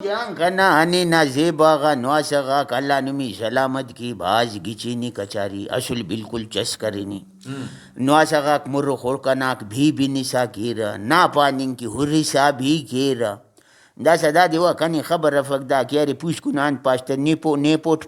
Kana hani na zebaga nuasaga kalla numi salamat ki baz gichini kachari asul bilkul chas karini nuasaga murro khorkanak bhi binisa kira na panin ki hurisa bhi kira da sada dewa kani khabar rafagda kyari pushkunan pasta nepot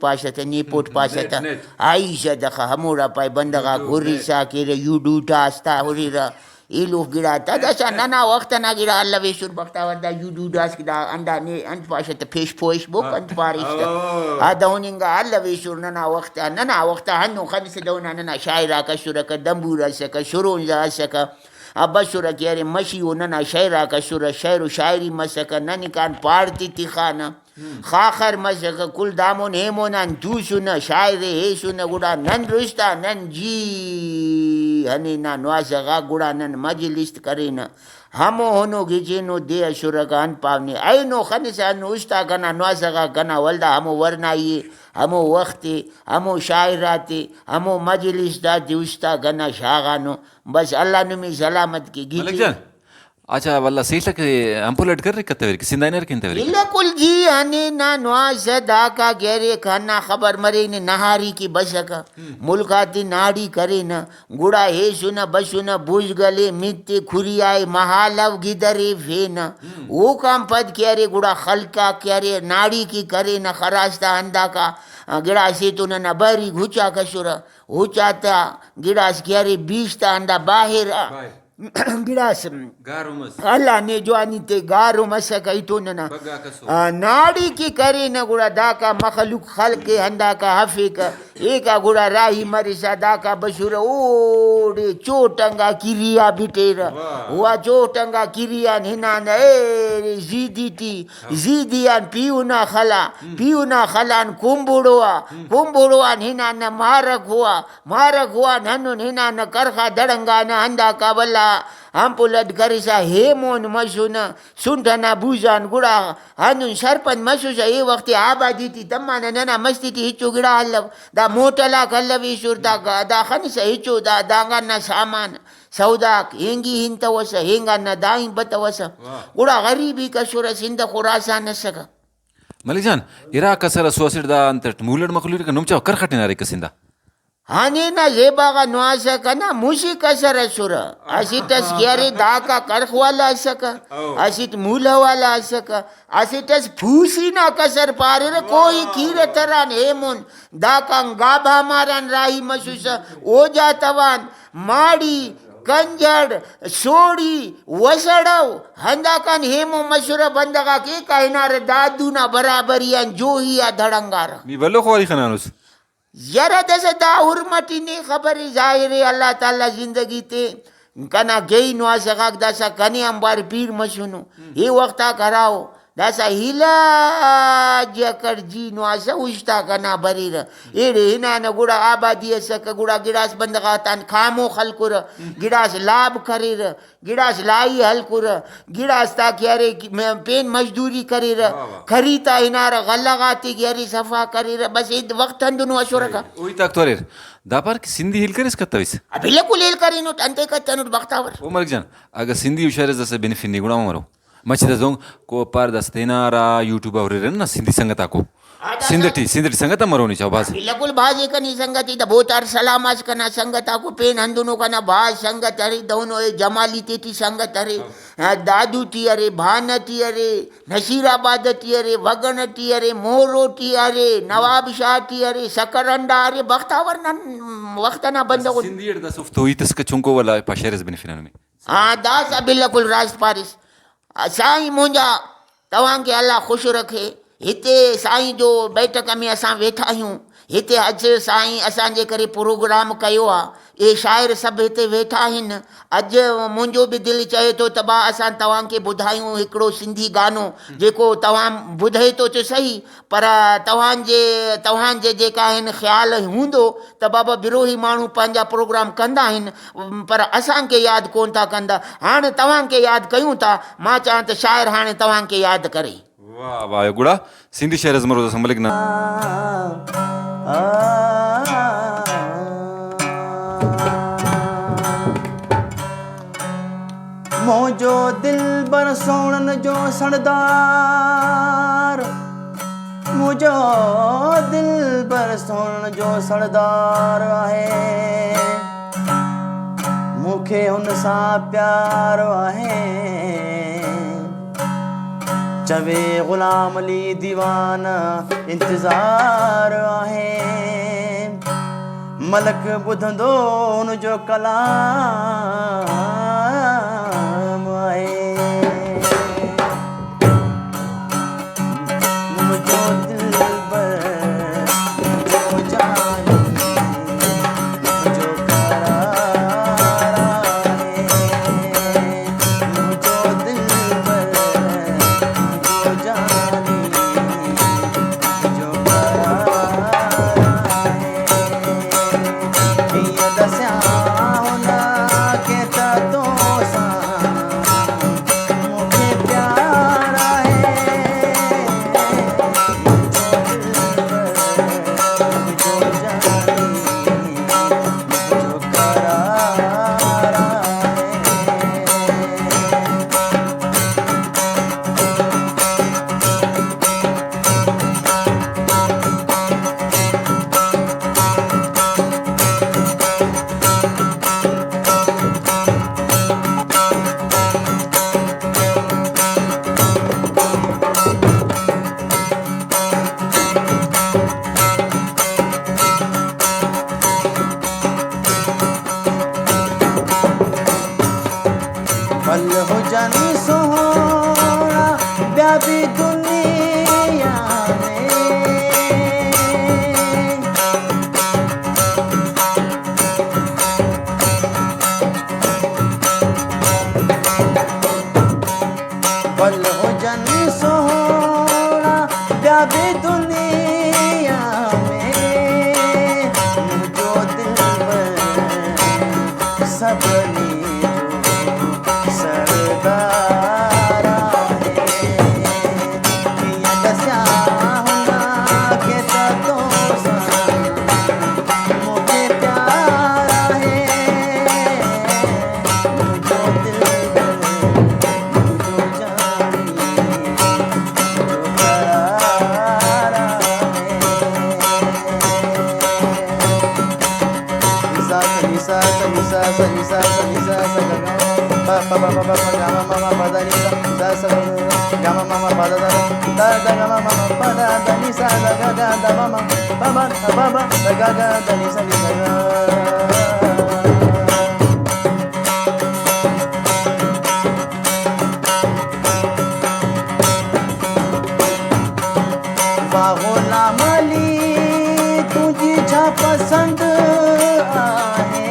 pasta aisha da hamura pai bandaga hurisa kira yudu tasta hurira iluf gira tadasha nana waqtana gira alla veshur bakta warda yudu das gira anda ne ant pasha te pesh poish bok ant parishta hada uninga alla veshur nana waqta hanno khamis dawna nana shaira ka shuraka dambura saka shurun za saka abashura kyare mashi nana shaira ka shura shairu shairi masaka nani kan parti tikhana खाखर मशक कुल दामोन हेमोनान दूसुना शायरे हेसुना गुड़ा none रुस्ता none जी हनी ना नुआसगा गुड़ा none मजलिस करेना हमो होनो गिजेनो दे अशुरगान पावने आइनो खनिसान उस्ता गना नुआसगा गना वल्दा हमो वरनाई हमो वक्ते हमो शायराते हमो मजलिस दाती उस्ता गना शागानो बस अल्लाह नुमी सलामत की गिजे अच्छा वल्ला सीटक अंपुलट कर कतवेर सिंदाइनर किंतवेर इल्ला कुल जी हने ना नुआस दाका गेरे खाना खबर मरे ने नहारी की बसका मुल्काती नाड़ी करे न गुड़ा हे सुना बसुना बुझ गले मित्ते खुरियाए महालव गिदरे फेन वो काम पद क्यारे गुड़ा खलका क्यारे नाड़ी की करे न खरास्ता अंदा का गिड़ा से तो न बरी घुचा कसुरा हुचाता गिड़ास क्यारे बीसता अंडा बाहर गिड़ास अल्लाह ने जवानी ते गारो मसका इतोनना नाड़ी की करे न गुड़ा दाका मखलूक खल के हंदा का हफे का एका गुड़ा राही मरिसा दाका बशुर ओडे चोटंगा किरिया बिटेर हुआ चोटंगा किरिया हिनान ए जीदियान पियुना खलान कुंबुड़वा हिनान मारक हुआ ननु हिनान करखा दड़ंगा न हंदा का बल्ला हम पुलट करिसा हेमोन मशुना सुंठना बुजान गुड़ा हनु सरपंच मशुसा ये वक्त आबादी थी तम्माना नना मस्ती थी हिचो गिड़ा हल्लव दा मोटला कल्लवी शुरदा दा खनिसा हिचो दा दांगाना सामान सौदाक हेंगी हिंता वसा हेंगाना दाइन बता वसा गुड़ा गरीबी का शुरा सिंध खुरासान सका मलिक जान इरा कसर सोसिड दा अंतट मूलड मखलूर का नुमचा कर खटिनारे कसिंदा हाने ना जेबागा नुआसा कना मुशी कसर सुरा असिटस ग्यारे दाका करखवाला असका असिट मूलवाला असका असिटस फूसी ना कसर पारे रे कोई खीरे तरन हेमुन दाका गाभा मारन राही मसुसा ओजा तवान माड़ी कंजड़ सोड़ी वसड़व हंदाकन हेमो मशुरा बंदगा के कहनार दादू ना बराबरियान जोहिया धड़ंगार मी वल्लो खोरी खनानुस जरा दस दा हुरमती ने खबरी जाहिर अल्लाह ताला जिंदगी ते कना गई नुआ सगाक दसा कने अंबार पीर मशुनो ये वक्ता कराओ दसा हिला जकर जी नुआ सा उस्ता कना बरीर एड़े हिना न गुड़ा आबादी सक गुड़ा गिड़ास बंदगा तान खामो खलकुर गिड़ास लाभ करीर गिड़ास लाई हलकुर गिड़ास ता क्यारे पेन मजदूरी करीर खरीता हिनार गल्लगाती क्यारी सफा करीर बस इत वक्त हंदुनु अशुर का ओई तक तोरेर दापर की सिंधी हिल करेस कत्तविस बिल्कुल हिल करिनो अंते कत्तनु बक्तावर ओ मलिक जान अगर सिंधी उशारे जसे बेनिफिट निगुणा मरो मच्छी जोंग को पार दस्तेनारा यूट्यूब और ना सिंधी संगता को सिंधटी संगता मरोनी चाहो बाज बिल्कुल बाज कनी संगति द बोतार सलामास कना संगता को पेन हंदुनो कना बाज संगत अरे दोनो ए जमाली तेती संगत अरे दादू टी अरे भानती अरे नसीराबाद टी अरे वगन टी अरे मोरोटी अरे नवाब शाह टी अरे सकरंडा अरे बख्तावर न वक्तना बंद को सिंधी द सुफ तो इतस के चुंको वाला पशेरस बेनिफिट में हां दास बिल्कुल राज पारिस साईं मुंजा तवां के अल्लाह खुश रखे हिते साईं जो बैठक में असां वेठा आहियूं हिते अॼु साईं असांजे करे प्रोग्राम कयो आहे ए शाइर सभु हिते वेठा आहिनि अॼु मुंहिंजो बि दिलि चए थो त भाउ असां तव्हांखे ॿुधायूं हिकिड़ो सिंधी गानो जेको तव्हां ॿुधे थो त सही पर तव्हांजे जेका आहिनि ख़्याल हूंदो त बाबा विरोही माण्हू पंहिंजा प्रोग्राम कंदा आहिनि पर असांखे यादि कोन था कंदा हाणे तव्हांखे यादि कयूं था मां चवां त शाइर हाणे तव्हांखे यादि करे वाह वाह गुड़ा सिंधी शायर मरो मलिक ना मोजो दिल बर सोणन जो सणदार मुंहिंजो दिल पर सोन जो सरदार आहे, मूंखे हुन सां प्यार आहे। चवे ग़ुलाम अली दीवाना इंतज़ार आहे, मलक ॿुधंदो हुन जो कलाम आहे। मुंहिंजो दिलबर, मुंहिंजो जानी, मुंहिंजो करार आहे। मुंहिंजो दिलबर, मुंहिंजो जानी, मुंहिंजो करार आहे। कीअं दसियां हुनखे त तोसां मूंखे प्यार आहे। मुंहिंजो जानी, मुंहिंजो करार आहे। पल हुजनि सोहणा ॿिया बि दुनिया में, पल हुजनि सोहणा ॿिया बि दुनिया में। मुंहिंजो दिलबर सभिनी जो सरदार आहे। कीअं दसियां हुनखे त तोसां मूंखे प्यार आहे। मुंहिंजो दिलबर, मुंहिंजो जानी, मुंहिंजो करार आहे। निसा निसा निसा निसा निसा निसा pa pa pa pa pa pa ga ma ma pa da ni sa sa ga ma ma pa da da da da ga ma ma pa da da ni sa da ga ga da ma ma pa ma pa ma da ga ga da ni sa ga। वाह ग़ुलाम अली तुंहिंजी छा पसंद आहे,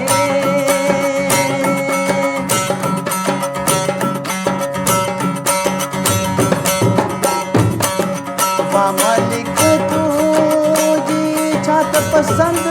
वाह मलिक तुंहिंजी छा त पसंद